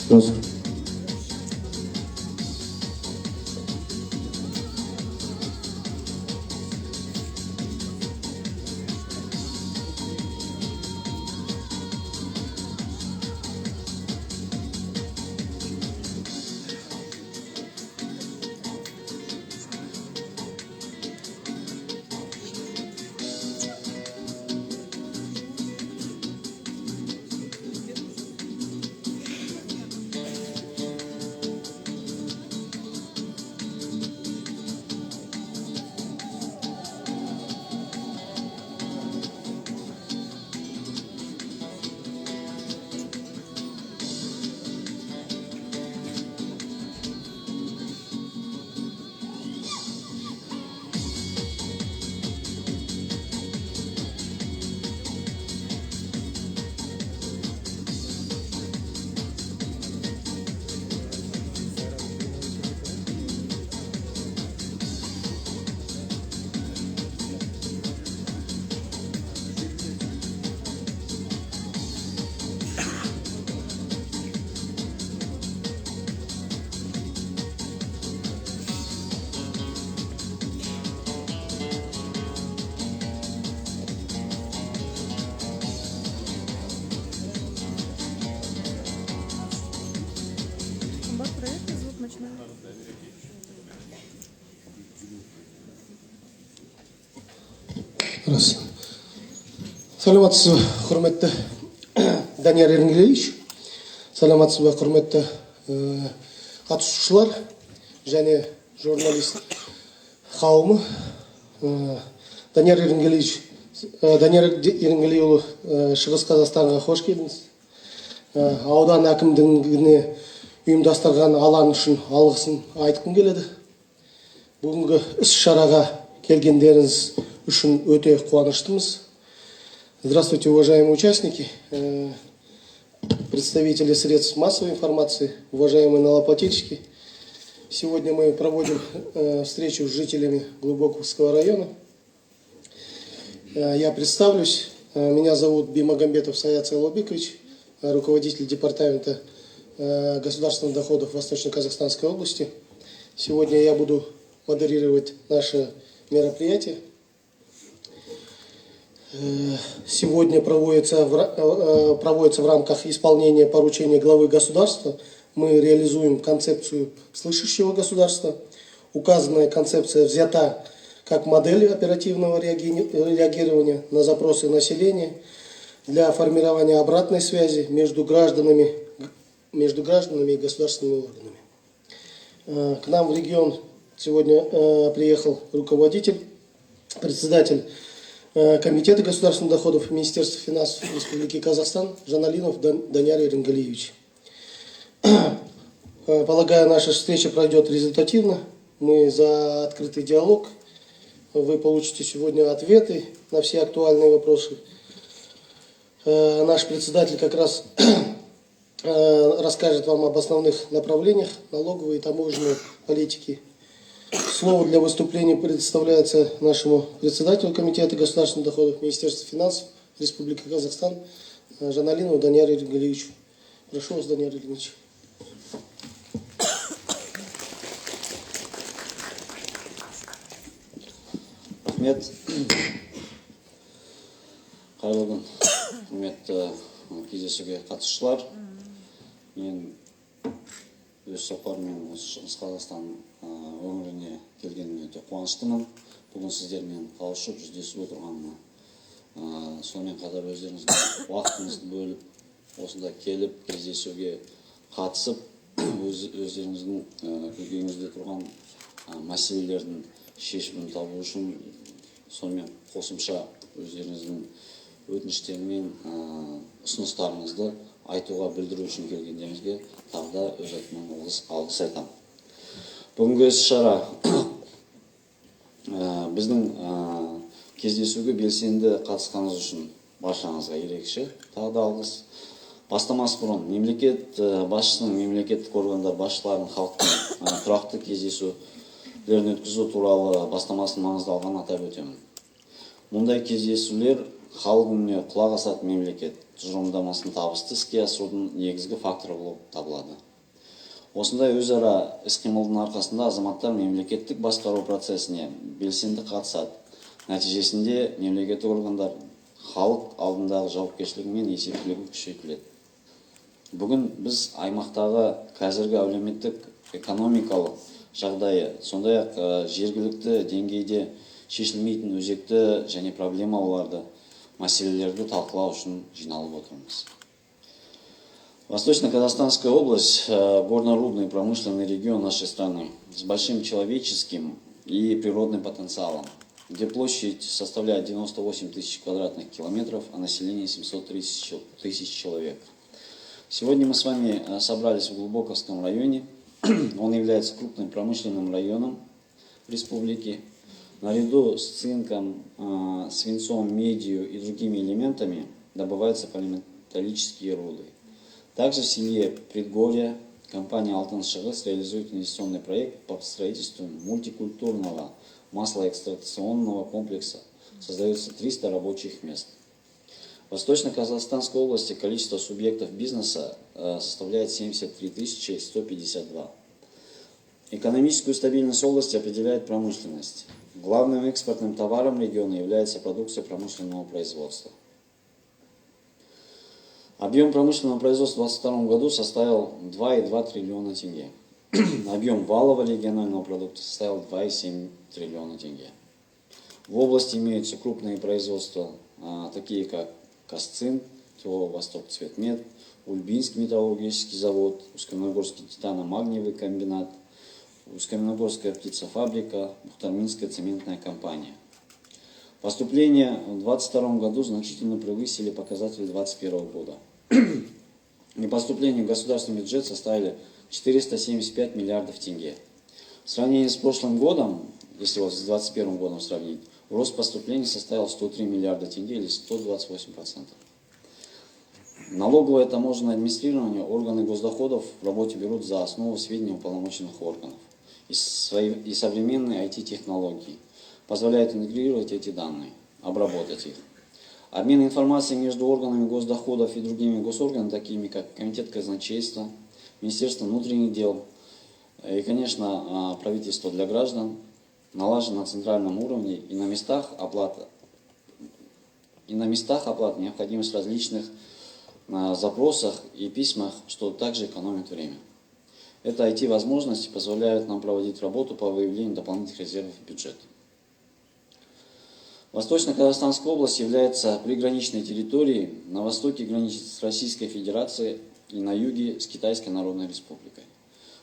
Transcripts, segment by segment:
Просто. Раз. Саламатсыз ба, құрметті Данияр Ерінгелевич. Саламатсыз ба, құрметті қатысушылар және журналист қауымы. Данияр Ерінгелевич, Данияр Ерінгелеуұлы, Шығыс Қазақстанға қош келдіңіз. Аудан әкімдігіне ұйымдастырған алаң үшін алғысын айтқым келеді. Бүгінгі іс-шараға келгендеріңіз үшін өте қуаныштымыз. Здравствуйте, уважаемые участники, представители средств массовой информации, уважаемые налогоплательщики. Сегодня мы проводим встречу с жителями Глубоковского района. Я представлюсь. Меня зовут Бимагамбетов Саят Сайлобекович, руководитель департамента государственных доходов Восточно-Казахстанской области. Сегодня я буду модерировать наше мероприятие. Сегодня проводится в рамках исполнения поручения главы государства. Мы реализуем концепцию слышащего государства. Указанная концепция взята как модель оперативного реагирования на запросы населения для формирования обратной связи между гражданами и государственными органами. К нам в регион сегодня приехал руководитель, председатель Комитета государственных доходов Министерства финансов Республики Казахстан Жаналинов Данияр Ерінгелевич. Полагаю, наша встреча пройдет результативно. Мы за открытый диалог. Вы получите сегодня ответы на все актуальные вопросы. Наш председатель как раз расскажет вам об основных направлениях налоговой и таможенной политики. Слово для выступления предоставляется нашему председателю Комитета государственных доходов Министерства финансов Республики Казахстан Жаналинову Данияру Ерінгелевичу. Прошу вас, Данияр Ерінгелевич. Рахмет. Қайырлы күн. Құрметті кездесуге қатысушылар. Мен өз сапармен Шығыс Қазақстан өңіріне келгеніме өте қуаныштымын. Бүгін сіздермен қауышып жүздесіп отырғаныма. Сонымен қатар өздеріңіздің уақытыңызды бөліп, осында келіп кездесуге қатысып, өздеріңіздің көкейіңізде тұрған мәселелердің шешімін табу үшін сонымен қосымша өздеріңіздің өтініштер мен ұсыныстарыңызды айтуға білдіру үшін келгендеріңізге тағы да өз атымнан алғыс айтамын. Бүгінгі іс-шара біздің кездесуге белсенді қатысқаныңыз үшін баршаңызға ерекше тағы да алғыс. Бастамас бұрын мемлекет басшысының мемлекеттік органдар басшыларының халықтың тұрақты кездесулерін өткізу туралы бастамасының маңыздылығын атап өтемін. Мұндай кездесулер халық үніне құлақ асатын мемлекет тұжырымдамасын табысты іске асырудың негізгі факторы болып табылады. Осындай өзара іс-қимылдың арқасында азаматтар мемлекеттік басқару процесіне белсенді қатысады. Нәтижесінде мемлекеттік органдар халық алдындағы жауапкершілігі мен есептілігі күшейтіледі. Бүгін біз аймақтағы қазіргі әлеуметтік экономикалық жағдайы, сондай-ақ жергілікті деңгейде шешілмейтін өзекті және проблемаларды, мәселелерді талқылау үшін жиналып отырмыз. Восточно-Казахстанская область – горно-рудный и промышленный регион нашей страны с большим человеческим и природным потенциалом, где площадь составляет 98 тысяч квадратных километров, а население 730 тысяч человек. Сегодня мы с вами собрались в Глубоковском районе. Он является крупным промышленным районом республики. Наряду с цинком, свинцом, медью и другими элементами добываются полиметаллические руды. Также в селе Предгорье компания «Алтын-Шығыс» реализует инвестиционный проект по строительству мультикультурного маслоэкстракционного комплекса. Создается 300 рабочих мест. В Восточно-Казахстанской области количество субъектов бизнеса составляет 73 152. Экономическую стабильность области определяет промышленность. Главным экспортным товаром региона является продукция промышленного производства. Объем промышленного производства в 2022 году составил 2,2 триллиона тенге. Объем валового регионального продукта составил 2,7 триллиона тенге. В области имеются крупные производства, такие как Касцин, ТО Восток-Цветмет, Ульбинский металлургический завод, Усть-Каменогорский титано-магниевый комбинат, Усть-Каменогорская птицефабрика, Бухтарминская цементная компания. Поступления в 2022 году значительно превысили показатели 2021 года. И поступления в государственный бюджет составили 475 миллиардов тенге. В сравнении с прошлым годом, если вот с 2021 годом сравнить, рост поступлений составил 103 миллиарда тенге или 128%. Налоговое и таможенное администрирование органы госдоходов в работе берут за основу сведения уполномоченных органов и современные IT-технологии. Позволяет интегрировать эти данные, обработать их. Обмен информацией между органами госдоходов и другими госорганами, такими как Комитет казначейства, Министерство внутренних дел и, конечно, правительство для граждан, налажен на центральном уровне и на местах оплата необходимость в различных запросах и письмах, что также экономит время. Это IT-возможности позволяют нам проводить работу по выявлению дополнительных резервов в бюджет. Восточно-Казахстанская область является приграничной территорией, на востоке граничит с Российской Федерацией и на юге с Китайской Народной Республикой.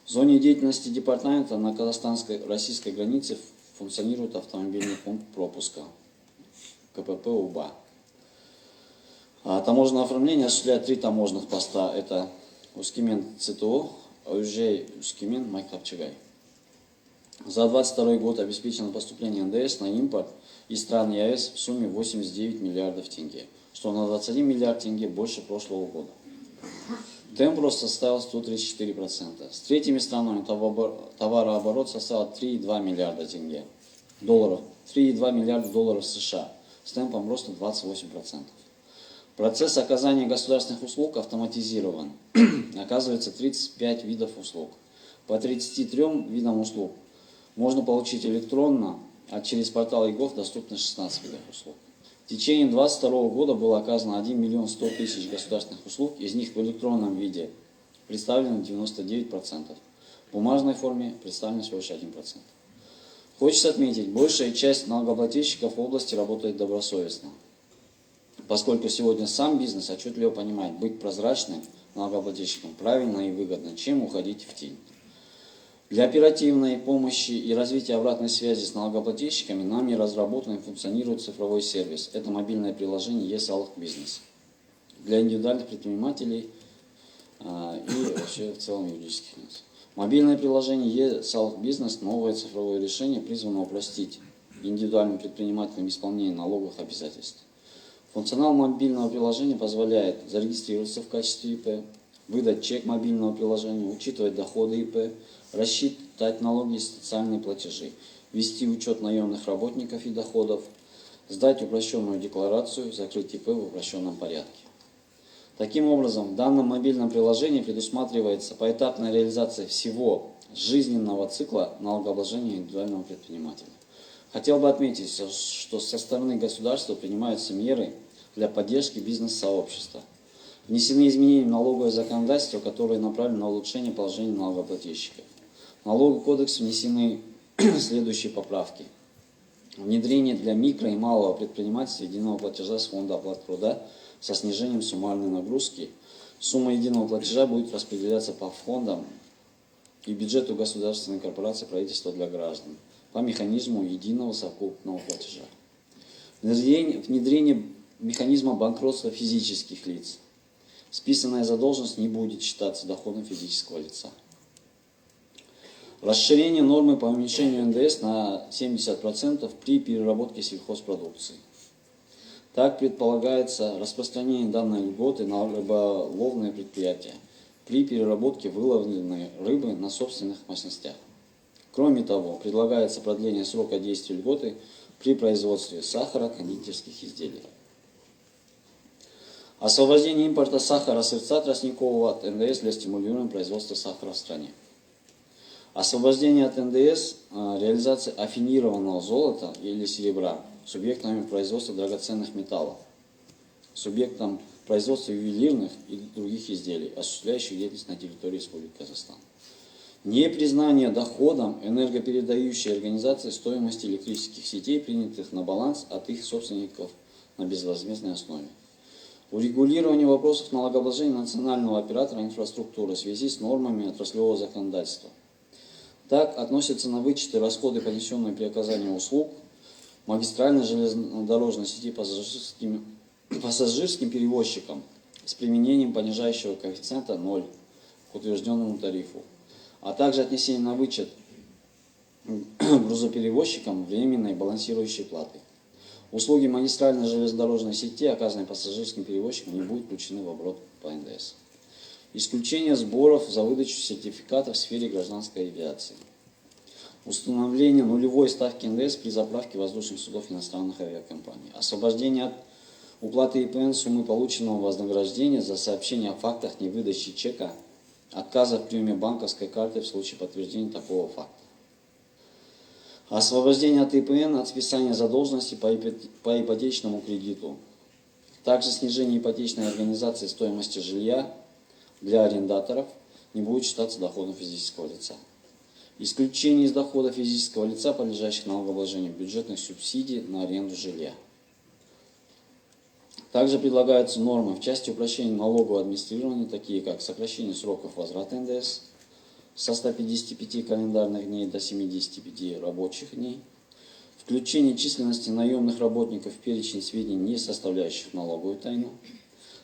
В зоне деятельности департамента на казахстанско-российской границе функционирует автомобильный пункт пропуска КПП УБА. Таможенное оформление осуществляет 3 таможенных поста. Это Ускимен-ЦТО, Ужей-Ускимен, Майкапчагай. За 2022 год обеспечено поступление НДС на импорт из стран ЕАЭС в сумме 89 миллиардов тенге, что на 21 миллиард тенге больше прошлого года. Темп роста составил 134%. С третьими странами товарооборот составил 3,2 миллиарда тенге долларов, 3,2 миллиарда долларов США с темпом роста 28%. Процесс оказания государственных услуг автоматизирован. Оказывается 35 видов услуг. По 33 видам услуг можно получить электронно, а через портал ЕГОВ доступно 16 видов услуг. В течение 2022 года было оказано 1 миллион 100 тысяч государственных услуг, из них в электронном виде представлено 99%. В бумажной форме представлено всего лишь 1%. Хочется отметить, большая часть налогоплательщиков в области работает добросовестно, поскольку сегодня сам бизнес отчетливо понимает, быть прозрачным налогоплательщиком правильно и выгодно, чем уходить в тень. Для оперативной помощи и развития обратной связи с налогоплательщиками нами разработан и функционирует цифровой сервис. Это мобильное приложение e-Салах Бизнес для индивидуальных предпринимателей и вообще в целом юридических лиц. Мобильное приложение e-Салах Бизнес – новое цифровое решение, призвано упростить индивидуальным предпринимателям исполнение налоговых обязательств. Функционал мобильного приложения позволяет зарегистрироваться в качестве ИП, выдать чек мобильного приложения, учитывать доходы ИП, рассчитать налоги и социальные платежи, вести учет наемных работников и доходов, сдать упрощенную декларацию, закрыть ИП в упрощенном порядке. Таким образом, в данном мобильном приложении предусматривается поэтапная реализация всего жизненного цикла налогообложения индивидуального предпринимателя. Хотел бы отметить, что со стороны государства принимаются меры для поддержки бизнес-сообщества. Внесены изменения в налоговое законодательство, которые направлены на улучшение положения налогоплательщиков. В налоговый кодекс внесены следующие поправки. Внедрение для микро и малого предпринимательства единого платежа с фонда оплаты труда со снижением суммарной нагрузки. Сумма единого платежа будет распределяться по фондам и бюджету государственной корпорации правительства для граждан по механизму единого совокупного платежа. Внедрение механизма банкротства физических лиц. Списанная задолженность не будет считаться доходом физического лица. Расширение нормы по уменьшению НДС на 70% при переработке сельхозпродукции. Так предполагается распространение данной льготы на рыболовные предприятия при переработке выловленной рыбы на собственных мощностях. Кроме того, предлагается продление срока действия льготы при производстве сахара, кондитерских изделий. Освобождение импорта сахара, сырца тростникового от НДС для стимулирования производства сахара в стране. Освобождение от НДС реализации афинированного золота или серебра субъектами производства драгоценных металлов, субъектам производства ювелирных и других изделий, осуществляющих деятельность на территории Республики Казахстан. Непризнание доходом энергопередающей организации стоимости электрических сетей, принятых на баланс от их собственников на безвозмездной основе. Урегулирование вопросов налогообложения национального оператора инфраструктуры в связи с нормами отраслевого законодательства. Так относятся на вычеты расходы, понесенные при оказании услуг магистральной железнодорожной сети пассажирским перевозчикам с применением понижающего коэффициента 0 к утвержденному тарифу, а также отнесение на вычет грузоперевозчикам временной балансирующей платы. Услуги магистральной железнодорожной сети, оказанные пассажирским перевозчикам, не будут включены в оборот по НДС. Исключение сборов за выдачу сертификатов в сфере гражданской авиации. Установление нулевой ставки НДС при заправке воздушных судов иностранных авиакомпаний. Освобождение от уплаты ИПН суммы полученного вознаграждения за сообщение о фактах невыдачи чека, отказа в приеме банковской карты в случае подтверждения такого факта. Освобождение от ИПН от списания задолженности по ипотечному кредиту. Также снижение ипотечной организации стоимости жилья для арендаторов не будет считаться доходом физического лица. Исключение из дохода физического лица, подлежащих налогообложению, бюджетных субсидий на аренду жилья. Также предлагаются нормы в части упрощения налогового администрирования, такие как сокращение сроков возврата НДС со 155 календарных дней до 75 рабочих дней, включение численности наемных работников в перечень сведений, не составляющих налоговую тайну,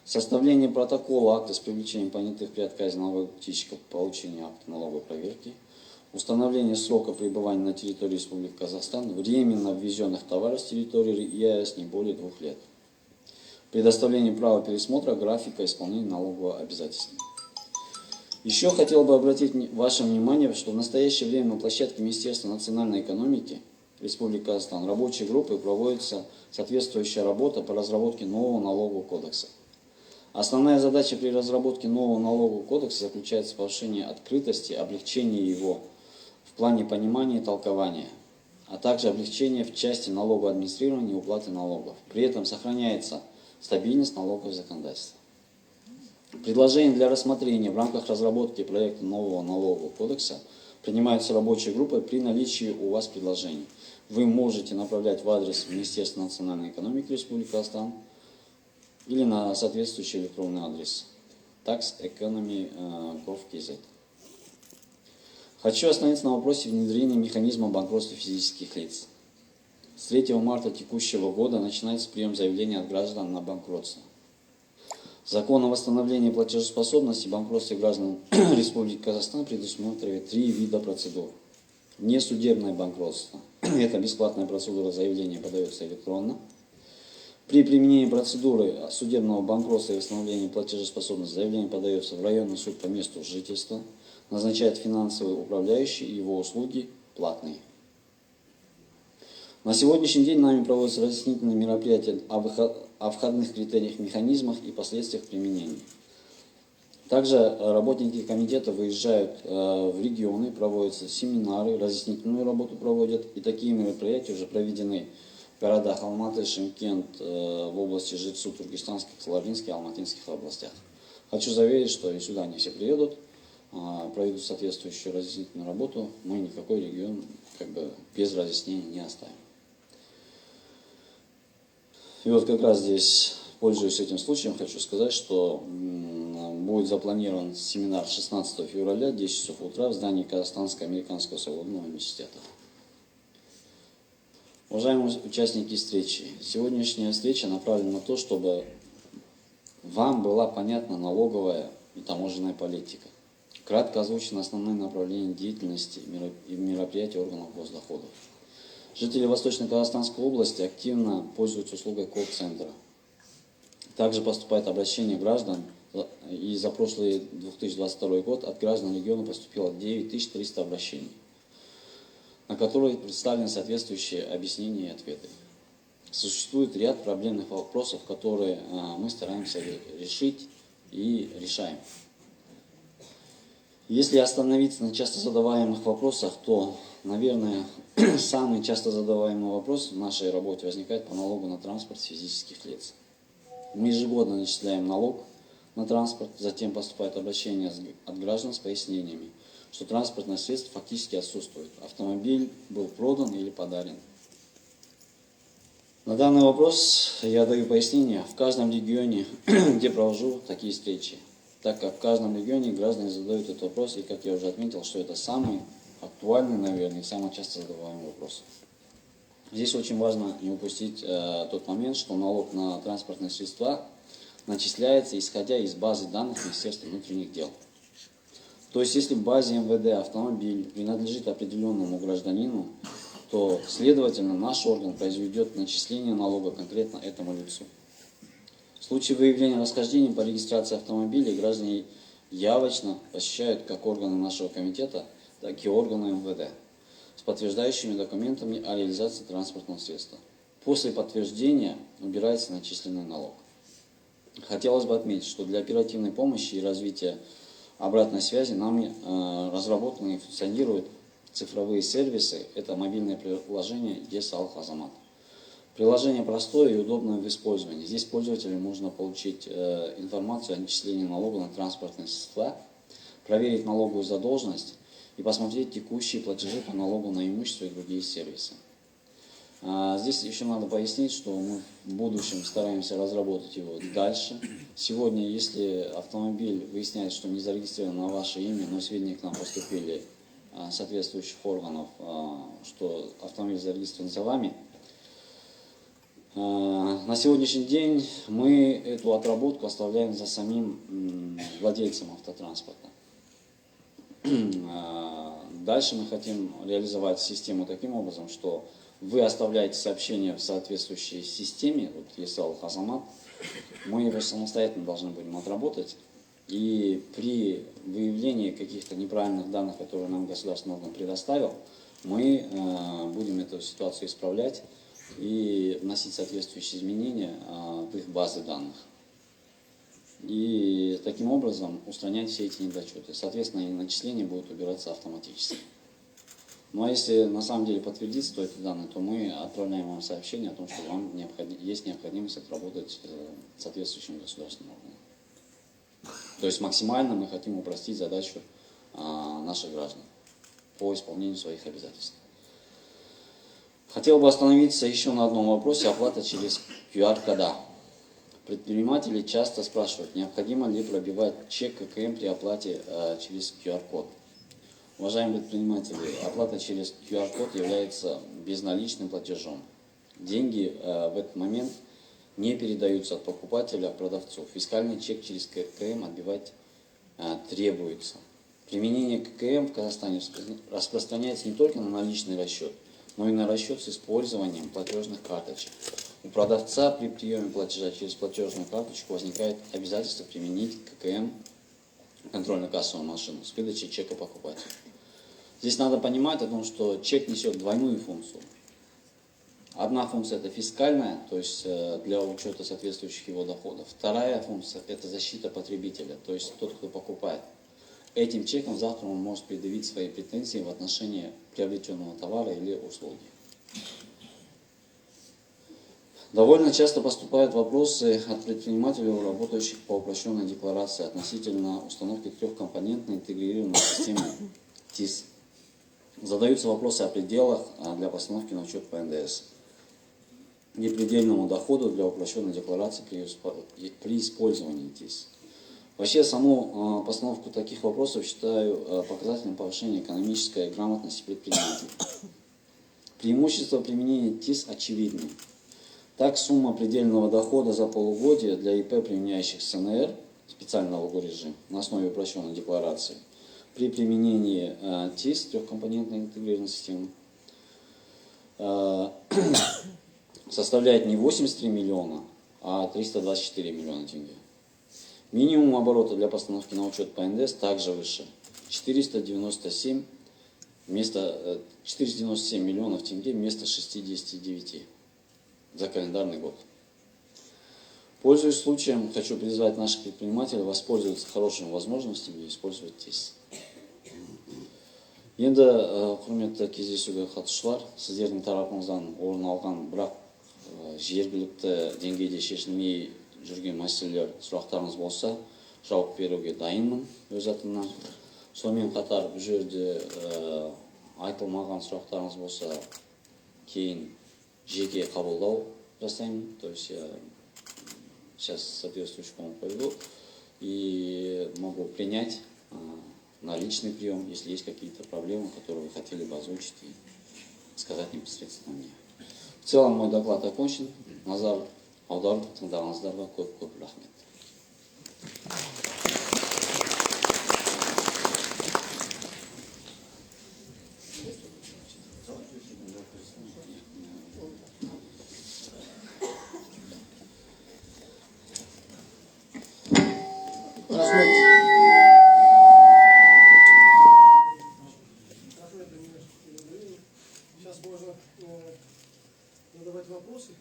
составление протокола акта с привлечением понятых при отказе налогоплательщика по получению акта налоговой проверки, установление срока пребывания на территории Республики Казахстан временно ввезенных товаров с территории ЕАЭС не более 2 лет, предоставление права пересмотра графика исполнения налогового обязательства. Еще хотел бы обратить ваше внимание, что в настоящее время на площадке Министерства национальной экономики Республики Казахстан рабочей группой проводится соответствующая работа по разработке нового налогового кодекса. Основная задача при разработке нового налогового кодекса заключается в повышении открытости, облегчении его в плане понимания и толкования, а также облегчение в части налогового администрирования и уплаты налогов. При этом сохраняется стабильность налогового законодательства. Предложения для рассмотрения в рамках разработки проекта нового налогового кодекса принимаются рабочей группой при наличии у вас предложений. Вы можете направлять в адрес Министерства национальной экономики Республики Казахстан или на соответствующий электронный адрес taxeconomy.gov.kz. Хочу остановиться на вопросе внедрения механизма банкротства физических лиц. С 3 марта текущего года начинается прием заявлений от граждан на банкротство. Закон о восстановлении платежеспособности и банкротстве граждан Республики Казахстан предусматривает 3 вида процедур. Несудебное банкротство. Это бесплатная процедура заявления подается электронно. При применении процедуры судебного банкротства и восстановления платежеспособности заявление подается в районный суд по месту жительства, назначает финансовый управляющий, и его услуги платные. На сегодняшний день нами проводятся разъяснительные мероприятия о входных критериях, механизмах и последствиях применения. Также работники комитета выезжают в регионы, проводятся семинары, разъяснительную работу проводят, и такие мероприятия уже проведены в городах Алматы, Шымкент, в области Жетысу, Туркестанской, Славянской, Алматинских областях. Хочу заверить, что и сюда они все приедут, проведут соответствующую разъяснительную работу. Мы никакой регион без разъяснений не оставим. И вот как раз здесь, пользуясь этим случаем, хочу сказать, что будет запланирован семинар 16 февраля, 10 часов утра в здании Казахстанско-Американского свободного университета. Уважаемые участники встречи, сегодняшняя встреча направлена на то, чтобы вам была понятна налоговая и таможенная политика. Кратко озвучены основные направления деятельности и мероприятий органов госдоходов. Жители Восточно-Казахстанской области активно пользуются услугой колл-центра. Также поступает обращение граждан, и за прошлый 2022 год от граждан региона поступило 9300 обращений, на которые представлены соответствующие объяснения и ответы. Существует ряд проблемных вопросов, которые мы стараемся решить и решаем. Если остановиться на часто задаваемых вопросах, то, наверное, самый часто задаваемый вопрос в нашей работе возникает по налогу на транспорт физических лиц. Мы ежегодно начисляем налог на транспорт, затем поступает обращение от граждан с пояснениями, что транспортное средство фактически отсутствует. Автомобиль был продан или подарен. На данный вопрос я даю пояснение в каждом регионе, где провожу такие встречи, так как в каждом регионе граждане задают этот вопрос, и, как я уже отметил, что это самый актуальный, наверное, и самый часто задаваемый вопрос. Здесь очень важно не упустить тот момент, что налог на транспортные средства начисляется, исходя из базы данных Министерства внутренних дел. То есть, если в базе МВД автомобиль принадлежит определенному гражданину, то, следовательно, наш орган произведет начисление налога конкретно этому лицу. В случае выявления расхождений по регистрации автомобилей граждане явочно посещают как органы нашего комитета, так и органы МВД с подтверждающими документами о реализации транспортного средства. После подтверждения убирается начисленный налог. Хотелось бы отметить, что для оперативной помощи и развития обратной связи нами разработаны и функционируют цифровые сервисы. Это мобильное приложение ЕС-Алхазамат. Приложение простое и удобное в использовании. Здесь пользователю можно получить информацию о начислении налога на транспортные средства, проверить налоговую задолженность и посмотреть текущие платежи по налогу на имущество и другие сервисы. Здесь еще надо пояснить, что мы в будущем стараемся разработать его дальше. Сегодня, если автомобиль выясняет, что не зарегистрирован на ваше имя, но сведения к нам поступили соответствующих органов, что автомобиль зарегистрирован за вами, на сегодняшний день мы эту отработку оставляем за самим владельцем автотранспорта. Дальше мы хотим реализовать систему таким образом, что вы оставляете сообщение в соответствующей системе, вот ЕС-Алхазамат, мы его самостоятельно должны будем отработать, и при выявлении каких-то неправильных данных, которые нам государственный орган предоставил, мы будем эту ситуацию исправлять и вносить соответствующие изменения в их базы данных. И таким образом устранять все эти недочеты. Соответственно, и начисления будут убираться автоматически. Ну а если на самом деле подтвердится то эти данные, то мы отправляем вам сообщение о том, что вам есть необходимость отработать соответствующим государственным органом. То есть максимально мы хотим упростить задачу наших граждан по исполнению своих обязательств. Хотел бы остановиться еще на одном вопросе: оплата через QR-кода. Предприниматели часто спрашивают, необходимо ли пробивать чек ККМ при оплате через QR-код. Уважаемые предприниматели, оплата через QR-код является безналичным платежом. Деньги в этот момент не передаются от покупателя к продавцу. Фискальный чек через ККМ отбивать требуется. Применение ККМ в Казахстане распространяется не только на наличный расчет, но и на расчет с использованием платежных карточек. У продавца при приеме платежа через платежную карточку возникает обязательство применить ККМ, контрольно-кассовую машину, с выдачей чека покупателю. Здесь надо понимать о том, что чек несет двойную функцию. Одна функция – это фискальная, то есть для учета соответствующих его доходов. Вторая функция – это защита потребителя, то есть тот, кто покупает. Этим чеком завтра он может предъявить свои претензии в отношении приобретенного товара или услуги. Довольно часто поступают вопросы от предпринимателей, работающих по упрощенной декларации относительно установки трехкомпонентной интегрированной системы ТИС. Задаются вопросы о пределах для постановки на учет по НДС и предельному доходу для упрощенной декларации при использовании ТИС. Вообще, саму постановку таких вопросов считаю показателем повышения экономической грамотности предпринимателей. Преимущества применения ТИС очевидны. Так, сумма предельного дохода за полугодие для ИП, применяющих СНР, специальный налоговый режим, на основе упрощенной декларации, при применении ТИС, трехкомпонентной интегрированной системы, составляет не 83 миллиона, а 324 миллиона тенге. Минимум оборота для постановки на учет по НДС также выше. 497 миллионов тенге вместо 69 за календарный год. Пользуясь случаем, хочу призвать наших предпринимателей воспользоваться хорошими возможностями и использовать ТИС. Енді құрметті кездесуге қатысушылар, сіздердің тарапыңыздан орын алған бірақ жергілікті деңгейде шешілмей жүрген мәселелер, сұрақтарыңыз болса, жауап беруге дайынмын өз атымнан. Сонымен қатар бұл жерде айтылмаған сұрақтарыңыз болса, кейін жеке қабылдау жасаймын. То есть я сейчас соответствующий форму поведу и могу принять на личный прием, если есть какие-то проблемы, которые вы хотели бы озвучить и сказать непосредственно мне. В целом мой доклад окончен. Назар аударып тыңдағаныңыздарға көп рахмет. Сейчас можно задавать вопросы.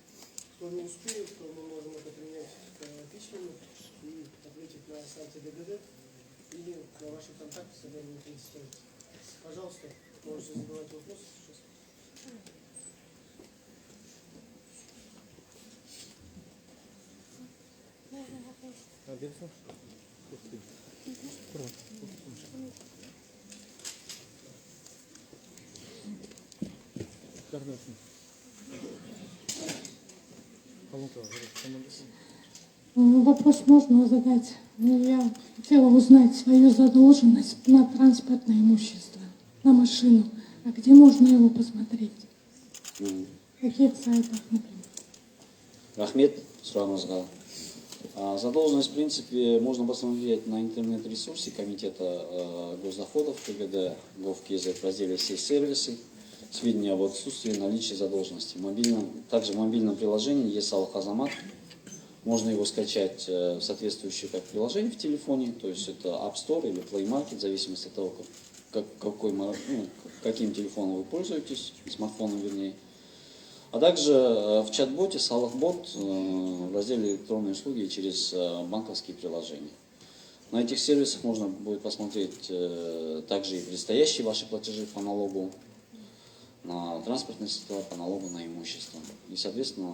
Кто не успеет, то мы можем это принять письменно и ответить на сайте ДГД или на ваши контакты, с которыми вы предоставите. Пожалуйста, можете задавать вопросы сейчас. Вопрос можно задать. Я хотела узнать свою задолженность на транспортное имущество, на машину. А где можно его посмотреть? В каких сайтах, например? Рахмет, сұрағыңызға. Задолженность, в принципе, можно посмотреть на интернет-ресурсе Комитета госдоходов КГД Gov.kz в разделе «Все сервисы». Сведения об отсутствии наличия задолженности. Также в мобильном приложении есть Алхазамат. Можно его скачать в соответствующее как приложение в телефоне, то есть это App Store или Play Market, в зависимости от того, каким телефоном вы пользуетесь, смартфоном вернее. А также в чат-боте Салахбот в разделе электронные услуги через банковские приложения. На этих сервисах можно будет посмотреть также и предстоящие ваши платежи по налогу на транспортные средства, по налогу на имущество. И, соответственно,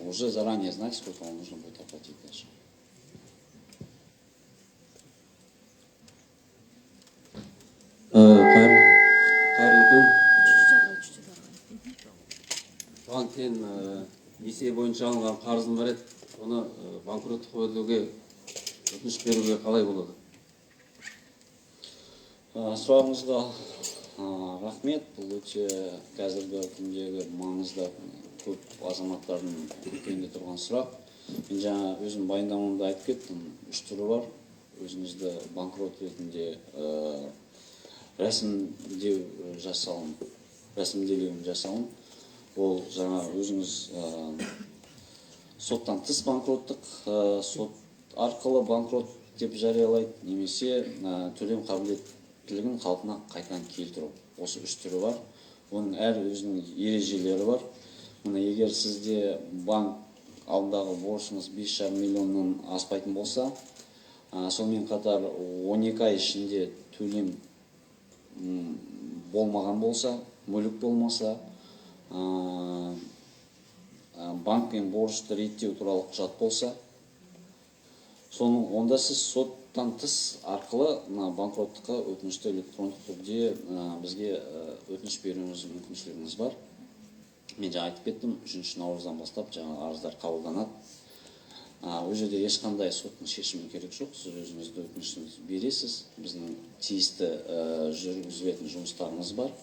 уже заранее знать, сколько вам нужно будет оплатить дальше. Бұған тең несие бойынша алынған қарызым бар еді, оны банкроттық өтілуге өтініш беруге қалай болады? Сұрағыңызға рахмет. Бұл өте қазіргі күндегі маңызды көп азаматтардың көкейінде тұрған сұрақ. Мен жаңа өзім баяндамамда айтып кеттім, 3 түрі бар. Өзіңізді банкрот ретінде рәсімделуін жасауын. Ол жаңа өзіңіз соттан тыс банкроттық, сот арқылы банкрот деп жариялайды, немесе төлем қабілеттілігін қалпына қайтадан келтіру. Осы 3 түрі бар. Оның әр өзінің ережелері бар. Мына егер сізде банк алдындағы борышыңыз 5,5 миллионнан аспайтын болса, сонымен қатар 12 ай ішінде төлем болмаған болса, мүлік болмаса, банкпен борышты реттеу туралы құжат болса, онда сіз соттан тыс арқылы банкроттыққа өтінішті электрондық түрде бізге өтініш беруіңіз мүмкіншілігіңіз бар. Мен жаңа айтып кеттім, 3 наурыздан бастап жаңа арыздар қабылданады. Ол жерде ешқандай соттың шешімі керек жоқ. Сіз өзіңізді өтінішіңізді бересіз. Біздің тиісті жүргізілетін жұмыстарымыз бар.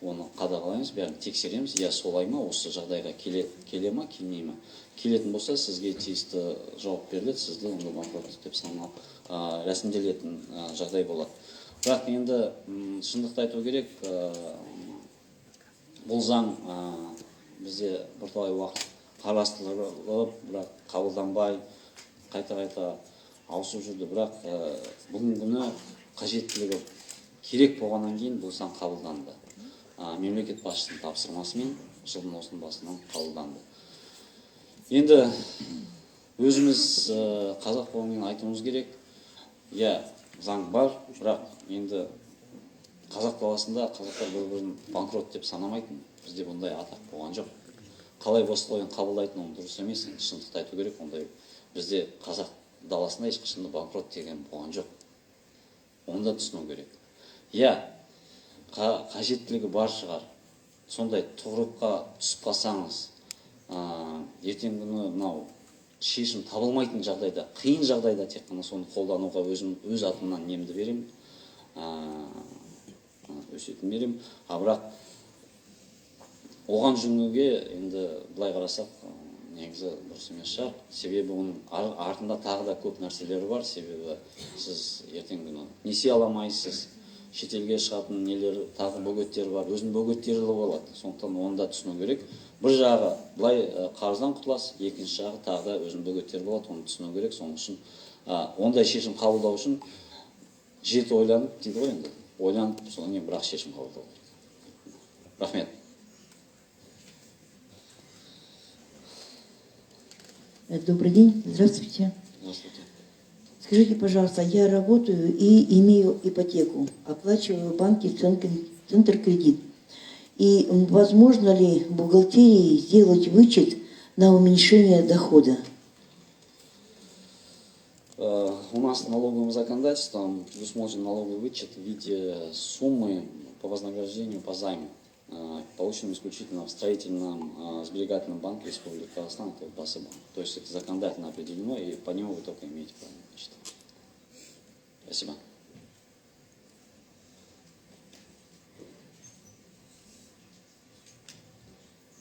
Оны қадағалаймыз, бәрін тексереміз. Я солай ма, осы жағдайға келе ма, келмей ма? Келетін болса, сізге тиісті жауап беріледі, сізді онда банкроттық деп саналып рәсімделетін жағдай болады. Бірақ енді шындықты айту керек, бұл заң бізде бірталай уақыт қарастырылып, бірақ қабылданбай, қайта-қайта ауысып жүрді. Бірақ бүгінгі күні қажеттілігі керек болғаннан кейін бұл заң қабылданды. Мемлекет басшысының тапсырмасымен жылдың осының басынан қабылданды. Енді өзіміз қазақ қауымымен айтуымыз керек, заң бар, бірақ енді қазақ даласында қазақтар бір-бірін банкрот деп санамайтын. Бізде бұндай атақ болған жоқ. Қалай осылайын қабылдайтын оны дұрыс емес, шындықты айту керек. Ондай бізде қазақ даласында ешқашанда банкрот деген болған жоқ. Оны да түсіну керек. Қажеттілігі бар шығар. Сондай тұғырыққа түсіп қалсаңыз, ертең күні мынау шешім табылмайтын жағдайда, қиын жағдайда тек қана соны қолдануға өз атымнан немді беремін, өсетін беремін. Бірақ оған жүгінуге енді былай қарасақ, негізі дұрыс емес шығар. Себебі оның артында тағы да көп нәрселері бар. Себебі сіз ертең күні несие аламайсыз, шетелге шығатын нелер, тағы бөгеттер бар, өзінің бөгеттері болады. Сондықтан оны да түсіну керек. Бір жағы былай қарыздан құтыласыз, екінші жағы тағы да өзінің бөгеттері болады, оны түсіну керек. Соның үшін ондай шешім қабылдау үшін жеті ойланып дейді ғой енді. Ойланып, содан кейін бірақ шешім қабылдау керек. Рахмет. Добрый день, здравствуйте. Здравствуйте. Скажите, пожалуйста, я работаю и имею ипотеку, оплачиваю в банке Центр Кредит. И возможно ли бухгалтерии сделать вычет на уменьшение дохода? У нас налоговым законодательством предусмотрен налоговый вычет в виде суммы по вознаграждению по займу, полученным исключительно в строительном сберегательном банке Республики Казахстан, это БАСЭБанк. То есть это законодательно определено, и по нему вы только имеете право на вычет. Спасибо.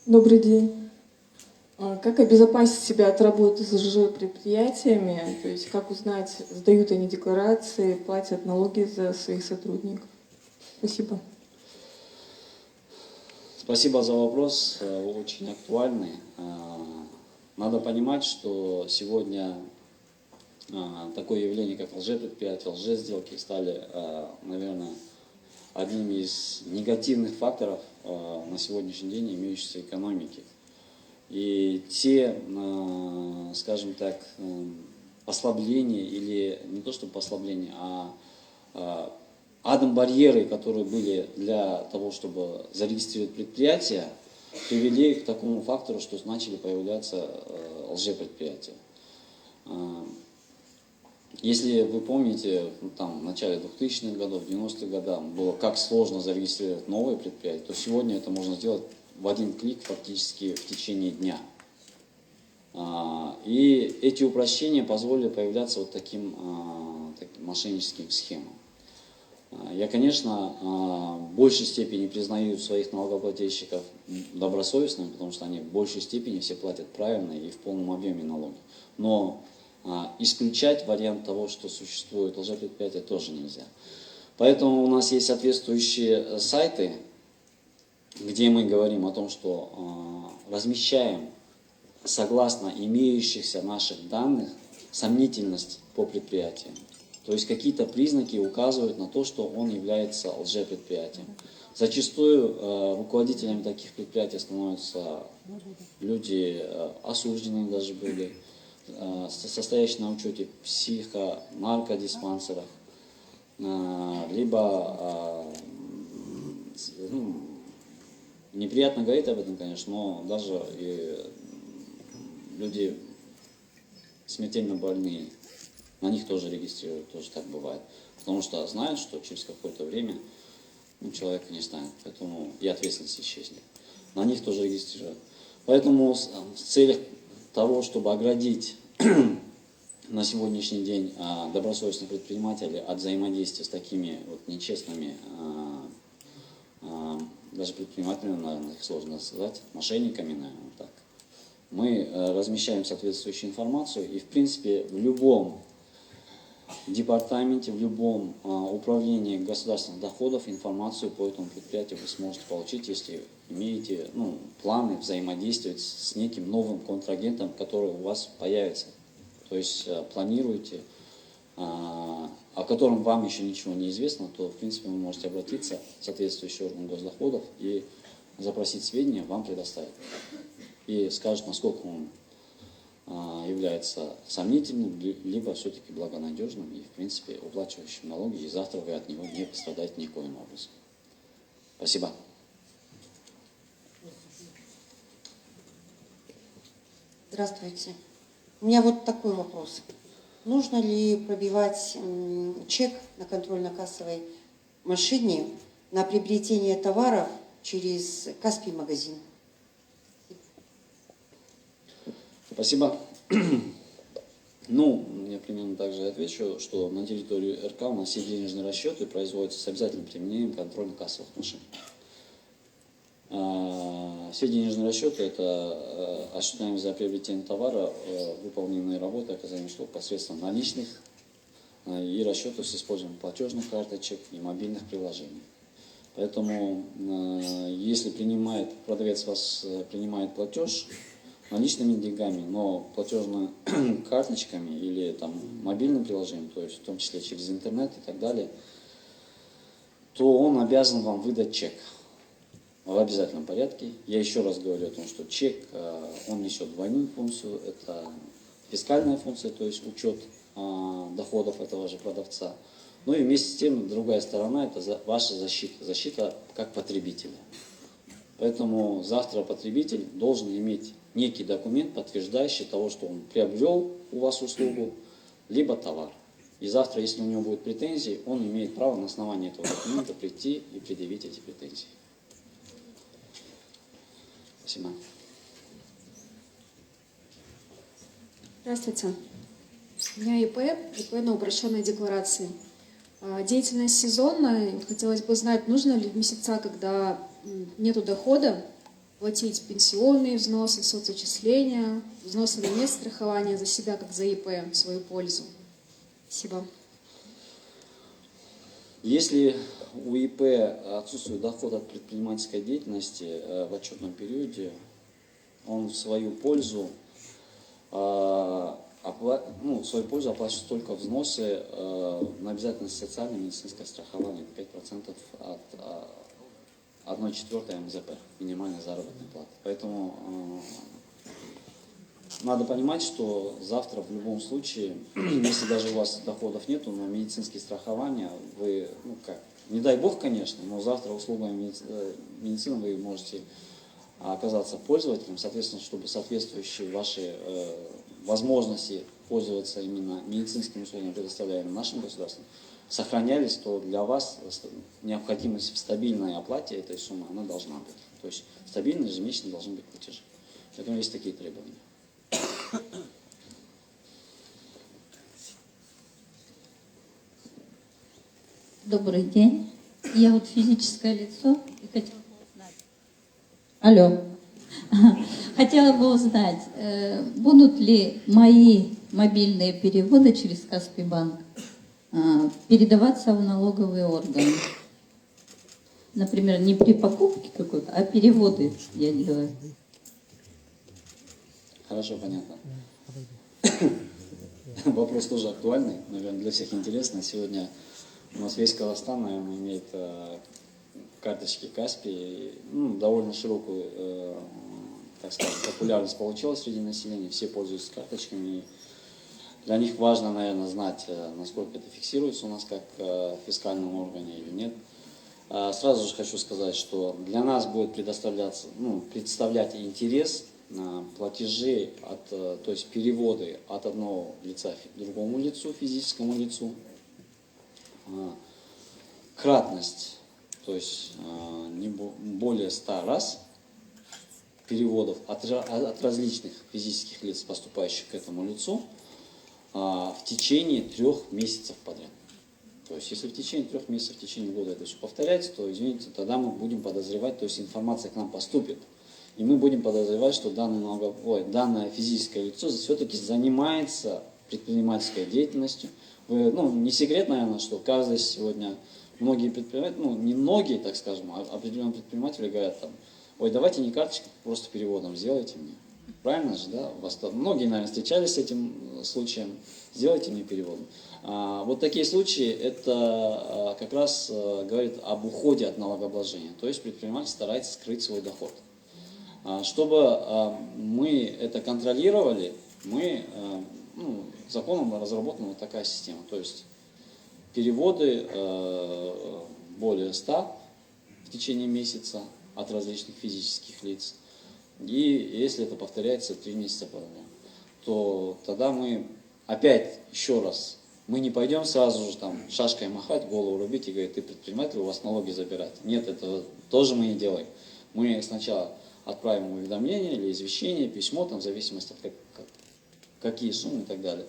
Добрый день. Как обезопасить себя от работы с ЖЖ-предприятиями? То есть как узнать, сдают они декларации, платят налоги за своих сотрудников? Спасибо. Спасибо за вопрос, очень актуальный. Надо понимать, что сегодня такое явление, как лжепредприятия, лжесделки, стали, наверное, одним из негативных факторов на сегодняшний день имеющейся экономики. И те, скажем так, послабления, или не то чтобы послабления, а адом-барьеры, которые были для того, чтобы зарегистрировать предприятия, привели к такому фактору, что начали появляться лжепредприятия. Если вы помните, там, в начале 2000-х годов, 90-х годах было как сложно зарегистрировать новые предприятия, то сегодня это можно сделать в один клик фактически в течение дня. И эти упрощения позволили появляться вот таким мошенническим схемам. Я, конечно, в большей степени признаю своих налогоплательщиков добросовестными, потому что они в большей степени все платят правильно и в полном объеме налоги. Но исключать вариант того, что существует лжепредприятие, тоже нельзя. Поэтому у нас есть соответствующие сайты, где мы говорим о том, что размещаем согласно имеющихся наших данных сомнительность по предприятиям. То есть какие-то признаки указывают на то, что он является лжепредприятием. Зачастую руководителями таких предприятий становятся люди осужденные даже были, состоящие на учете психо-наркодиспансерах, либо, неприятно говорить об этом, конечно, но даже и люди смертельно больные, на них тоже регистрируют, тоже так бывает. Потому что знают, что через какое-то время человека не станет, поэтому и ответственность исчезнет. На них тоже регистрируют. Поэтому в целях того, чтобы оградить на сегодняшний день добросовестных предпринимателей от взаимодействия с такими вот нечестными, даже предпринимателями, наверное, их сложно назвать, мошенниками, наверное, так. Мы размещаем соответствующую информацию, и в принципе в любом департаменте, в любом управлении государственных доходов информацию по этому предприятию вы сможете получить, если имеете планы взаимодействовать с неким новым контрагентом, который у вас появится. То есть планируете, о котором вам еще ничего не известно, то в принципе вы можете обратиться в соответствующий орган госдоходов и запросить сведения, вам предоставят. И скажут, насколько он является сомнительным, либо все-таки благонадежным и, в принципе, уплачивающим налоги, и завтра вы от него не пострадаете никоим образом. Спасибо. Здравствуйте. У меня вот такой вопрос. Нужно ли пробивать чек на контрольно-кассовой машине на приобретение товаров через Каспий магазин? Спасибо. Я примерно так же отвечу, что на территории РК у нас все денежные расчеты производятся с обязательным применением контрольно-кассовых машин. Все денежные расчеты – это осуществляем за приобретение товара, выполненные работы, оказание услуг посредством наличных и расчетов с использованием платежных карточек и мобильных приложений. Поэтому, если продавец вас принимает платеж наличными деньгами, но платежными карточками или мобильным приложением, то есть в том числе через интернет и так далее, то он обязан вам выдать чек в обязательном порядке. Я еще раз говорю о том, что чек, он несет двойную функцию. Это фискальная функция, то есть учет доходов этого же продавца. Ну и вместе с тем, другая сторона, это ваша защита как потребителя. Поэтому завтра потребитель должен иметь некий документ, подтверждающий того, что он приобрел у вас услугу, либо товар. И завтра, если у него будут претензии, он имеет право на основании этого документа прийти и предъявить эти претензии. Спасибо. Здравствуйте. У меня ИП на упрощенной декларации. Деятельность сезонная. Хотелось бы знать, нужно ли в месяца, когда нету дохода, платить пенсионные взносы, соцотчисления, взносы на место страхования за себя, как за ИП, в свою пользу. Спасибо. Если у ИП отсутствует доход от предпринимательской деятельности в отчетном периоде, он в свою пользу оплачивает только взносы на обязательное социальное и медицинское страхование, 5% от 1/4 МЗП, минимальной заработной платы. Поэтому надо понимать, что завтра в любом случае, если даже у вас доходов нету, но медицинские страхования, вы, не дай бог, конечно, но завтра услугами медицины вы можете оказаться пользователем, соответственно, чтобы соответствующие ваши возможности пользоваться именно медицинскими услугами, предоставляемыми нашим государством, сохранялись, то для вас необходимость в стабильной оплате этой суммы, она должна быть. То есть стабильно ежемесячно должны быть платежи. Поэтому есть такие требования. Добрый день. Я вот физическое лицо и хотела бы узнать. Алло. Хотела бы узнать, будут ли мои мобильные переводы через Каспий банк передаваться в налоговые органы? Например, не при покупке какой-то, а переводы я делаю. Хорошо, понятно. Вопрос тоже актуальный, наверное, для всех интересный. Сегодня у нас весь Казахстан, наверное, имеет карточки Каспий. Ну, довольно широкую, так скажем, популярность получилась среди населения. Все пользуются карточками. Для них важно, наверное, знать, насколько это фиксируется у нас как в фискальном органе или нет. Сразу же хочу сказать, что для нас будет представлять интерес платежи, то есть переводы от одного лица к другому лицу, физическому лицу. Кратность, то есть не более 100 раз переводов от различных физических лиц, поступающих к этому лицу, в течение 3 месяцев подряд. То есть, если в течение 3 месяцев, в течение года это все повторяется, то, извините, тогда мы будем подозревать, то есть информация к нам поступит, и мы будем подозревать, что данное физическое лицо все-таки занимается предпринимательской деятельностью. Не секрет, наверное, что каждый сегодня, многие предприниматели, не многие, так скажем, а определенные предприниматели говорят там, ой, давайте не карточкой, просто переводом сделайте мне. Правильно же, да? Многие, наверное, встречались с этим случаем. Сделайте мне перевод. Вот такие случаи, это как раз говорит об уходе от налогообложения. То есть предприниматель старается скрыть свой доход. Чтобы мы это контролировали, законом разработана вот такая система. То есть переводы более 100 в течение месяца от различных физических лиц. И если это повторяется 3 месяца подряд, то тогда мы опять еще раз, мы не пойдем сразу же там шашкой махать, голову рубить и говорить, ты предприниматель, у вас налоги забирать. Нет, это тоже мы не делаем. Мы сначала отправим уведомление или извещение, письмо, там, в зависимости от какие суммы и так далее.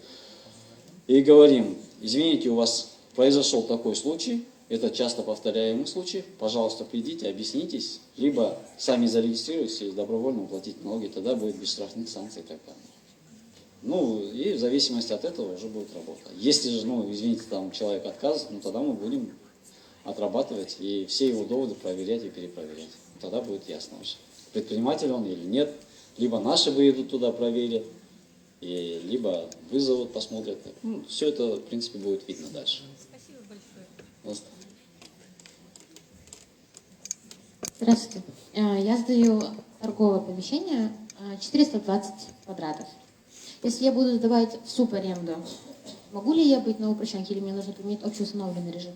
И говорим, извините, у вас произошел такой случай, это часто повторяемый случай, пожалуйста, придите, объяснитесь, либо сами зарегистрируйтесь и добровольно уплатите налоги, тогда будет без штрафных санкций и так далее. И в зависимости от этого уже будет работа. Если же, извините, там человек отказывает, тогда мы будем отрабатывать и все его доводы проверять и перепроверять. Тогда будет ясно уже, предприниматель он или нет, либо наши выйдут туда, проверят, либо вызовут, посмотрят. Все это, в принципе, будет видно дальше. Спасибо большое. Здравствуйте. Я сдаю торговое помещение 420 квадратов. Если я буду сдавать в субаренду, могу ли я быть на упрощенке или мне нужно применить общеустановленный режим?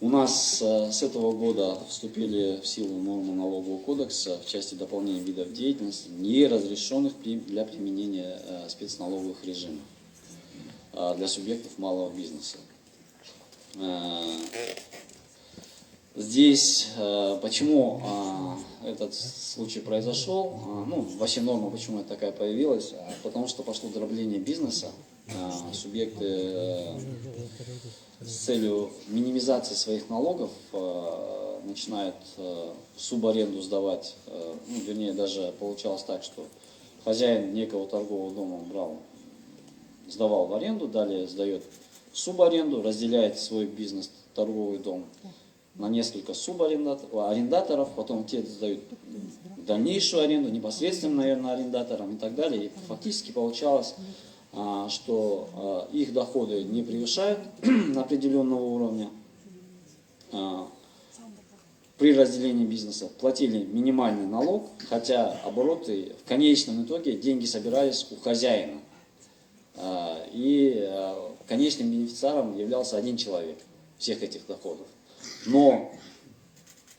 У нас с этого года вступили в силу нормы налогового кодекса в части дополнения видов деятельности, не разрешенных для применения спецналоговых режимов для субъектов малого бизнеса. Здесь почему этот случай произошел, вообще норма, почему это такая появилась, потому что пошло дробление бизнеса, субъекты с целью минимизации своих налогов начинают в субаренду сдавать, вернее даже получалось так, что хозяин некого торгового дома сдавал в аренду, далее сдает в субаренду, разделяет свой бизнес, торговый дом, на несколько субарендаторов, потом те сдают дальнейшую аренду, непосредственно, наверное, арендаторам и так далее. И фактически получалось, что их доходы не превышают определенного уровня. При разделении бизнеса платили минимальный налог, хотя обороты в конечном итоге деньги собирались у хозяина. И конечным бенефициаром являлся один человек всех этих доходов. Но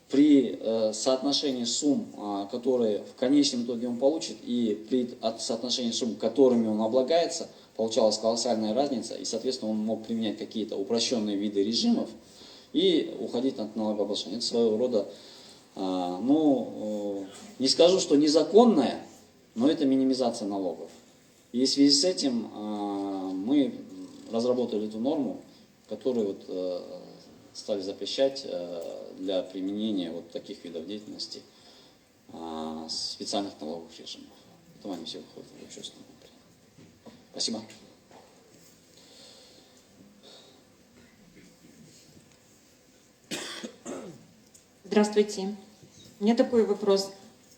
при соотношении сумм, которые в конечном итоге он получит, и при соотношении сумм, которыми он облагается, получалась колоссальная разница, и, соответственно, он мог применять какие-то упрощенные виды режимов и уходить от налогообложения. Это своего рода, не скажу, что незаконная, но это минимизация налогов. И в связи с этим мы разработали эту норму, которую вот, стали запрещать для применения вот таких видов деятельности специальных налоговых режимов. Поэтому они все выходят в общественном порядке. Спасибо. Здравствуйте. У меня такой вопрос.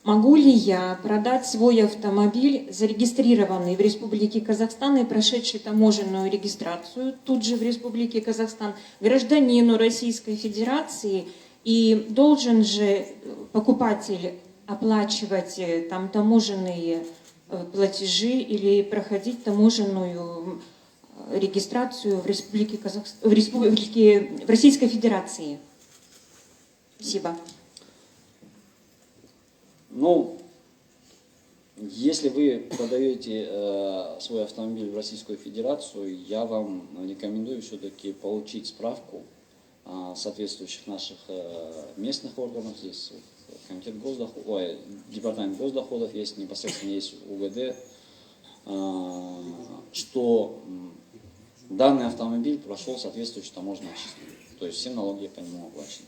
Могу ли я продать свой автомобиль, зарегистрированный в Республике Казахстан и прошедший таможенную регистрацию тут же в Республике Казахстан, гражданину Российской Федерации, и должен же покупатель оплачивать там таможенные платежи или проходить таможенную регистрацию в Республике Казахстан, в Российской Федерации? Спасибо. Ну, если вы продаете свой автомобиль в Российскую Федерацию, я вам рекомендую все-таки получить справку соответствующих наших местных органов. Здесь комитет госдоходов, департамент госдоходов есть, непосредственно есть УГД, что данный автомобиль прошел соответствующую таможенную очистку, то есть все налоги по нему оплачены.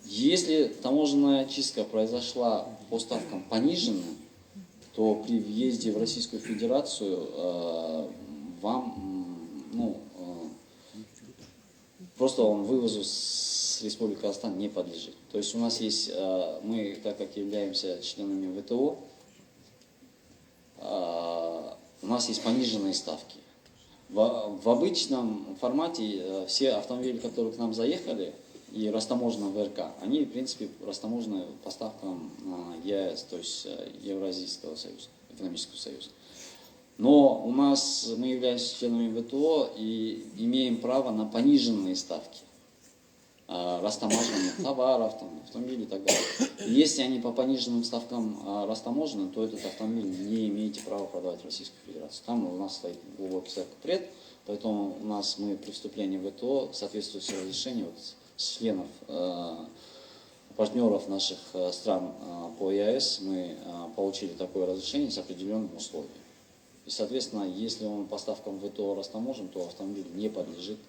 Если таможенная очистка произошла по ставкам пониженным, то при въезде в Российскую Федерацию вам просто он вывозу с Республики Казахстан не подлежит. То есть у нас есть, мы, так как являемся членами ВТО, у нас есть пониженные ставки. В обычном формате все автомобили, которые к нам заехали, и растаможены в РК, они, в принципе, растаможены по ставкам ЕАЭС, то есть Евразийского союза, экономического союза. Но у нас, мы являемся членами ВТО и имеем право на пониженные ставки растаможения товаров, автомобилей и так далее. И если они по пониженным ставкам растаможены, то этот автомобиль не имеете права продавать в Российскую Федерацию. Там у нас стоит глубокий запрет, поэтому у нас мы при вступлении в ВТО соответствующее разрешение членов, партнеров наших стран по ЕАЭС, мы получили такое разрешение с определенными условиями. И, соответственно, если он по ставкам ВТО растаможен, то автомобиль не подлежит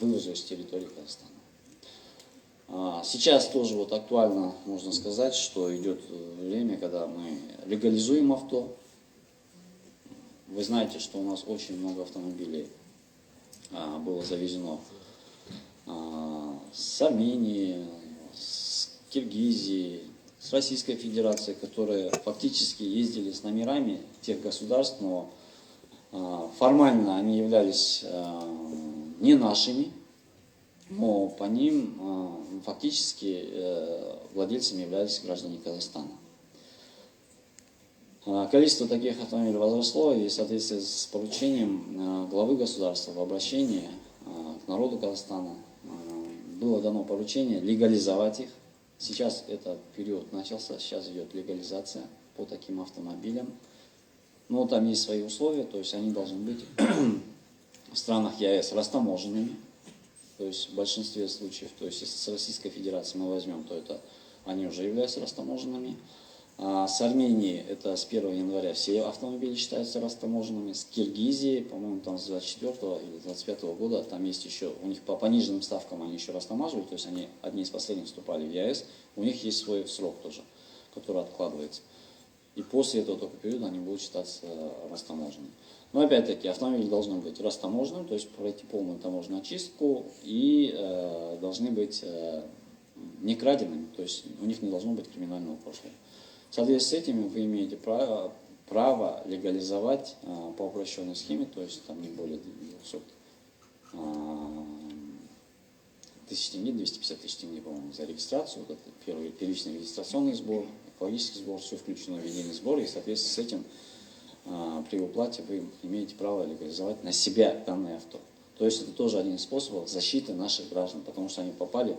вывозу из территории Казахстана. Сейчас тоже вот актуально, можно сказать, что идет время, когда мы легализуем авто. Вы знаете, что у нас очень много автомобилей было завезено с Армении, с Киргизии, с Российской Федерации, которые фактически ездили с номерами тех государств, но формально они являлись не нашими, но по ним фактически владельцами являлись граждане Казахстана. Количество таких автомобилей возросло, и в соответствии с поручением главы государства в обращении к народу Казахстана было дано поручение легализовать их. Сейчас этот период начался, сейчас идет легализация по таким автомобилям. Но там есть свои условия, то есть они должны быть в странах ЕАЭС растаможенными. То есть в большинстве случаев, то есть если с Российской Федерацией мы возьмем, то это они уже являются растаможенными. С Армении это с 1 января все автомобили считаются растаможенными. С Киргизии, по-моему, там с 24 или 25 года, там есть еще, у них по пониженным ставкам они еще растамаживают, то есть они одни из последних вступали в ЕАЭС, у них есть свой срок тоже, который откладывается. И после этого только периода они будут считаться растаможенными. Но опять-таки автомобили должны быть растаможенными, то есть пройти полную таможенную очистку и должны быть не краденными, то есть у них не должно быть криминального прошлого. В соответствии с этим вы имеете право легализовать по упрощенной схеме, то есть там не более 200 тысяч тенге, 250 тысяч тенге, по-моему, за регистрацию, вот это первый первичный регистрационный сбор, экологический сбор, все включено в единый сбор, и в соответствии с этим при уплате вы имеете право легализовать на себя данное авто. То есть это тоже один из способов защиты наших граждан, потому что они попали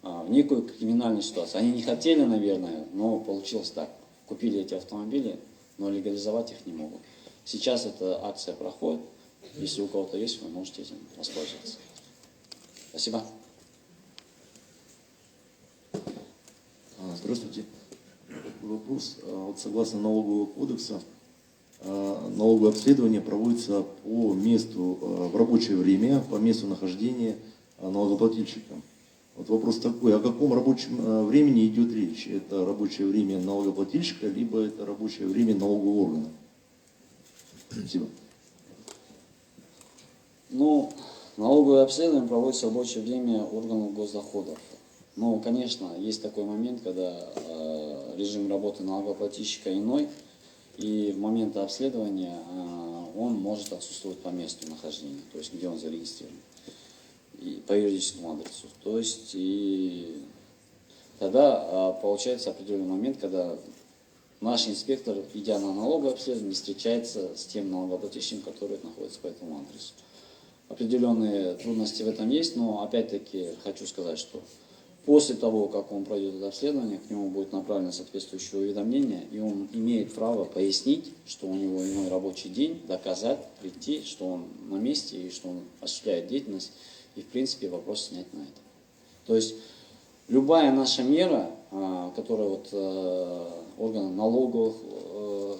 в некую криминальную ситуацию. Они не хотели, наверное, но получилось так. Купили эти автомобили, но легализовать их не могут. Сейчас эта акция проходит. Если у кого-то есть, вы можете этим воспользоваться. Спасибо. Здравствуйте. Вопрос. Вот согласно налогового кодекса, налоговое обследование проводится по месту в рабочее время, по месту нахождения налогоплательщика. Вот вопрос такой, о каком рабочем времени идет речь? Это рабочее время налогоплательщика, либо это рабочее время налогового органа? Спасибо. Ну, налоговое обследование проводится в рабочее время органов госдоходов. Но, конечно, есть такой момент, когда режим работы налогоплательщика иной, и в момент обследования он может отсутствовать по месту нахождения, то есть где он зарегистрирован, и по юридическому адресу. То есть и тогда получается определенный момент, когда наш инспектор, идя на налоговое обследование, встречается с тем налогоплательщиком, который находится по этому адресу. Определенные трудности в этом есть, но опять-таки хочу сказать, что после того, как он пройдет это обследование, к нему будет направлено соответствующее уведомление, и он имеет право пояснить, что у него иной рабочий день, доказать, прийти, что он на месте и что он осуществляет деятельность, и в принципе вопрос снять на это. То есть любая наша мера, которая органы налоговых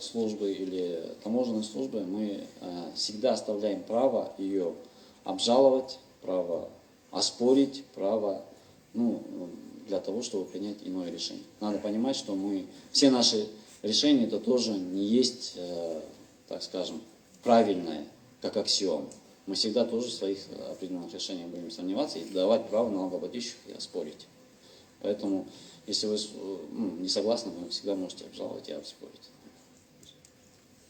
службы или таможенной службы, мы всегда оставляем право ее обжаловать, право оспорить, право для того, чтобы принять иное решение. Надо понимать, что все наши решения это тоже не есть, так скажем, правильное, как аксиом. Мы всегда тоже в своих определенных решениях будем сомневаться и давать право налогоплательщику и оспорить. Поэтому, если вы не согласны, вы всегда можете обжаловать и оспорить.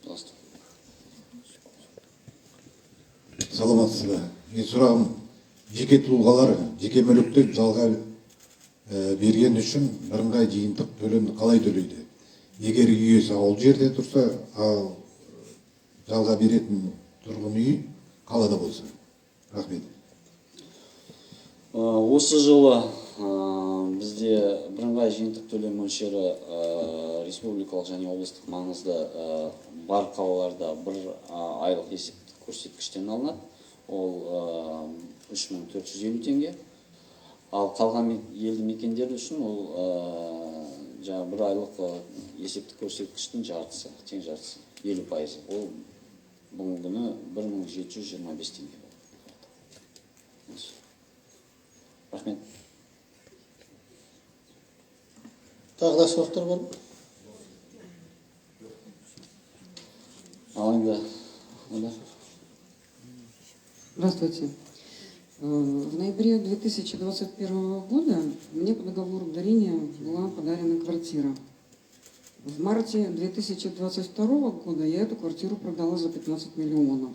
Пожалуйста. Саламатсыз ба. Мен сұрағым, жеке тұлғалар, жеке мүлікті жалға берген үшін бірыңғай жиынтық төлемді қалай төлейді? Егер үй иесі ауыл жерде тұрса, ал жалға беретін тұрғын үй қалада болса. Рахмет. Осы жылы бізде бірыңғай жиынтық төлем мөлшері республикалық және облыстық маңызды бар қалаларда бір айлық есептік көрсеткіштен алынады. Ол 3450 теңге. Ал қалған елді мекендер үшін ол бір айлық есептік көрсеткіштің жартысы, тең жартысы, 50%. Ол бүгінгі күні 1725 теңге. Рахмет. Тағы да сұрақтар бар ма? Здравствуйте. В ноябре 2021 года мне по договору дарения была подарена квартира. В марте 2022 года я эту квартиру продала за 15 миллионов.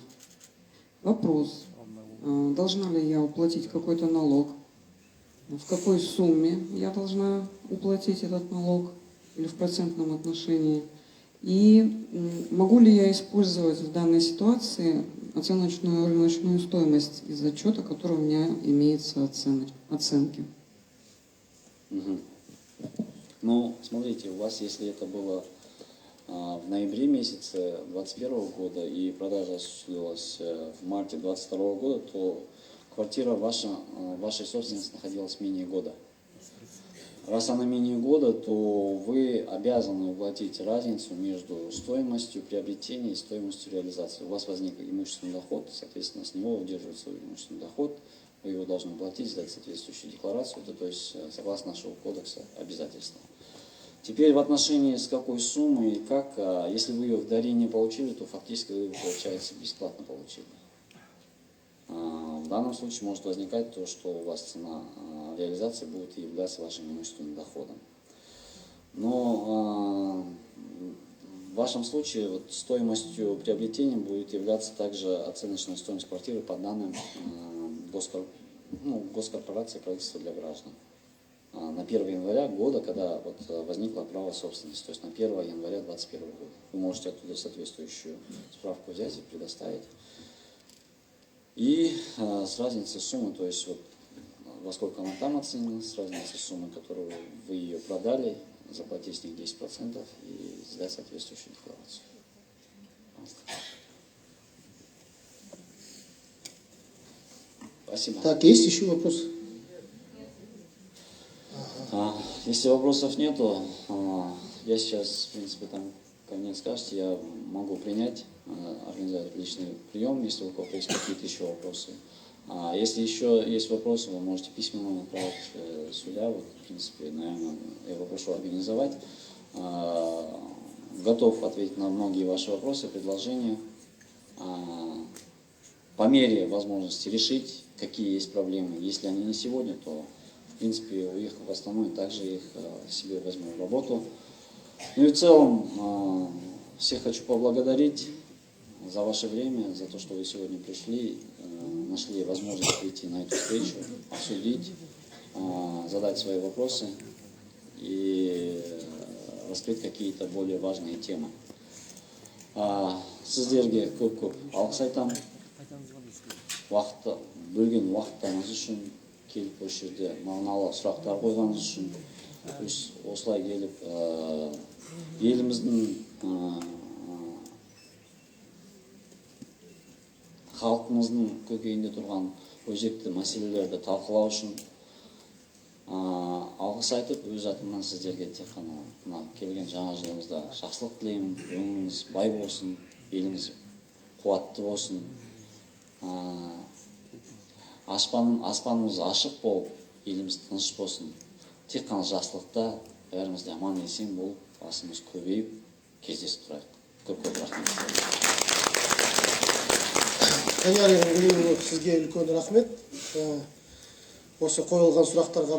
Вопрос, должна ли я уплатить какой-то налог, в какой сумме я должна уплатить этот налог или в процентном отношении, и могу ли я использовать в данной ситуации оценочную рыночную стоимость из отчета, который у меня имеется оценки. Ну, смотрите, у вас, если это было в ноябре месяце 2021 года и продажа осуществилась в марте 2022 года, то квартира вашей собственности находилась менее года. Раз она менее года, то вы обязаны уплатить разницу между стоимостью приобретения и стоимостью реализации. У вас возник имущественный доход, соответственно, с него удерживается свой имущественный доход, вы его должны платить, сдать соответствующую декларацию, это, то есть, согласно нашего кодекса, обязательства. Теперь в отношении с какой суммой и как, если вы ее в дарении получили, то фактически вы ее, получается, бесплатно получили. В данном случае может возникать то, что у вас цена реализации будет являться вашим имущественным доходом. Но в вашем случае стоимостью приобретения будет являться также оценочная стоимость квартиры по данным госкорпорации правительства для граждан. На 1 января года, когда возникло право собственности, то есть на 1 января 2021 года. Вы можете оттуда соответствующую справку взять и предоставить. И с разницей суммы, то есть во сколько она там оценена, с разницей суммы, которую вы ее продали, заплатить с них 10% и сдать соответствующую декларацию. Спасибо. Так, есть еще вопросы? Если вопросов нету, я сейчас, в принципе, там ко мне скажете, я могу принять, организовать личный прием, если у кого-то есть какие-то еще вопросы. А если еще есть вопросы, вы можете письменно направить сюда. Вот, в принципе, наверное, я попрошу организовать. Готов ответить на многие ваши вопросы, предложения. По мере возможности решить, какие есть проблемы. Если они не сегодня, то, в принципе, у их в основном также их себе возьму в работу. Ну и в целом, всех хочу поблагодарить за ваше время, за то, что вы сегодня пришли, нашли возможность прийти на эту встречу, обсудить, задать свои вопросы и раскрыть какие-то более важные темы. Сіздерге көп-көп алғыс айтамын. Бөлген уақыттарыңыз үшін, келіп осы жерде мағыналы сұрақтар қойғаныңыз үшін, осылай келіп еліміздің халқымыздың көкейінде тұрған өзекті мәселелерді талқылау үшін алғыс айтып, өз атымнан сіздерге тек қана мына келген жаңа жылыңызда жақсылық тілеймін, өміріңіз бай болсын, еліңіз қуатты болсын, аспанымыз ашық болып, еліміз тыныш болсын. Тек қана жақсылықта бәріміз де аман есен болып, басымыз көбейіп, кездесіп тұрайық. Көп-көп рахмет. Данияр Ермегулұлы, сізге үлкен рахмет. Осы қойылған сұрақтарға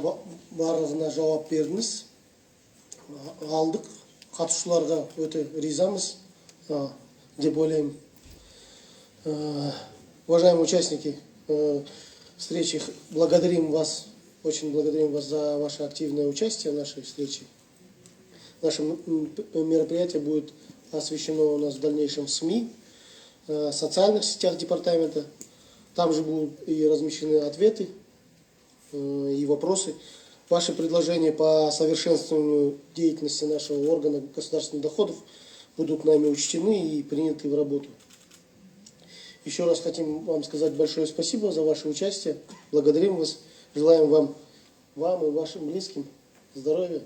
барлығына жауап бердіңіз. Алдық. Қатысушыларға өте ризамыз, деп ойлаймын. Уважаемые участники встречи, благодарим вас, очень благодарим вас за ваше активное участие в нашей встрече. Наше мероприятие будет освещено у нас в дальнейшем в СМИ, социальных сетях департамента. Там же будут и размещены ответы и вопросы. Ваши предложения по совершенствованию деятельности нашего органа государственных доходов будут нами учтены и приняты в работу. Еще раз хотим вам сказать большое спасибо за ваше участие. Благодарим вас. Желаем вам и вашим близким здоровья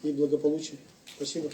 и благополучия. Спасибо.